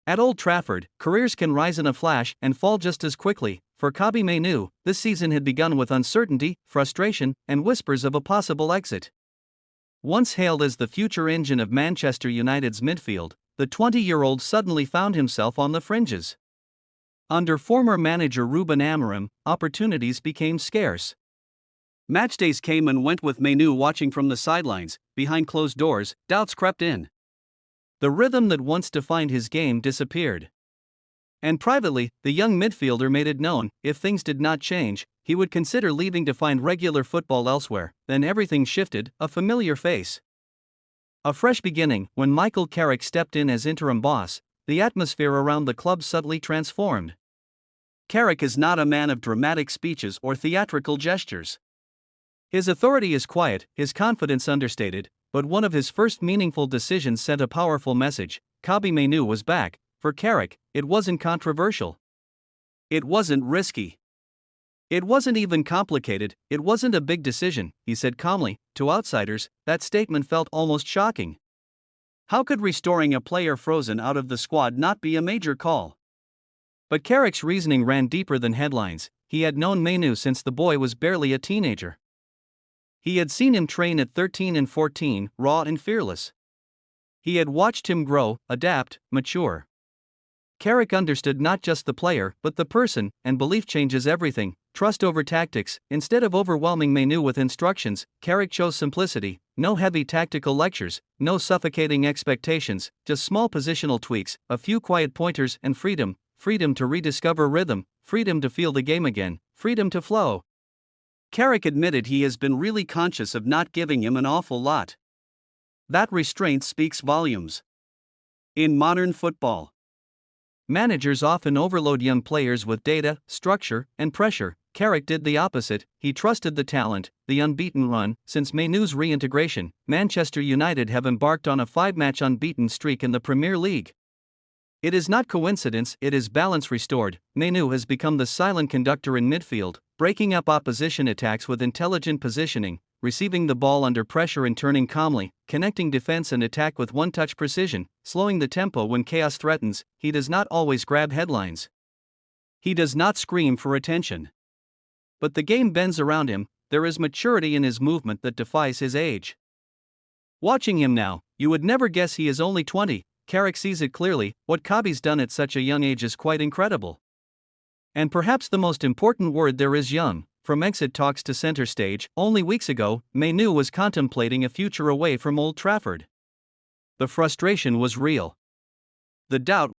At Old Trafford, careers can rise in a flash and fall just as quickly. For Kobbie Mainoo, this season had begun with uncertainty, frustration, and whispers of a possible exit. Once hailed as the future engine of Manchester United's midfield, the 20-year-old suddenly found himself on the fringes. Under former manager Ruben Amorim, opportunities became scarce. Matchdays came and went with Mainoo watching from the sidelines. Behind closed doors, doubts crept in. The rhythm that once defined his game disappeared. And privately, the young midfielder made it known, if things did not change, he would consider leaving to find regular football elsewhere. Then everything shifted, a familiar face. A fresh beginning. When Carrick stepped in as interim boss, the atmosphere around the club subtly transformed. Carrick is not a man of dramatic speeches or theatrical gestures. His authority is quiet, his confidence understated, but one of his first meaningful decisions sent a powerful message. Kobbie Mainoo was back. For Carrick, it wasn't controversial. It wasn't risky. It wasn't even complicated. It wasn't a big decision, he said calmly. To outsiders, that statement felt almost shocking. How could restoring a player frozen out of the squad not be a major call? But Carrick's reasoning ran deeper than headlines. He had known Mainoo since the boy was barely a teenager. He had seen him train at 13 and 14, raw and fearless. He had watched him grow, adapt, mature. Carrick understood not just the player, but the person, and belief changes everything. Trust over tactics. Instead of overwhelming Mainoo with instructions, Carrick chose simplicity. No heavy tactical lectures, no suffocating expectations, just small positional tweaks, a few quiet pointers, and freedom. Freedom to rediscover rhythm, freedom to feel the game again, freedom to flow. Carrick admitted he has been really conscious of not giving him an awful lot. That restraint speaks volumes. In modern football, managers often overload young players with data, structure, and pressure. Carrick did the opposite. He trusted the talent, the unbeaten run. Since Mainoo's reintegration, Manchester United have embarked on a 5-match unbeaten streak in the Premier League. It is not coincidence, it is balance restored. Mainoo has become the silent conductor in midfield, breaking up opposition attacks with intelligent positioning, receiving the ball under pressure and turning calmly, connecting defense and attack with one-touch precision, slowing the tempo when chaos threatens. He does not always grab headlines. He does not scream for attention. But the game bends around him. There is maturity in his movement that defies his age. Watching him now, you would never guess he is only 20. Carrick sees it clearly. What Kobbie's done at such a young age is quite incredible. And perhaps the most important word there is young. From exit talks to center stage, only weeks ago, Mainoo was contemplating a future away from Old Trafford. The frustration was real. The doubt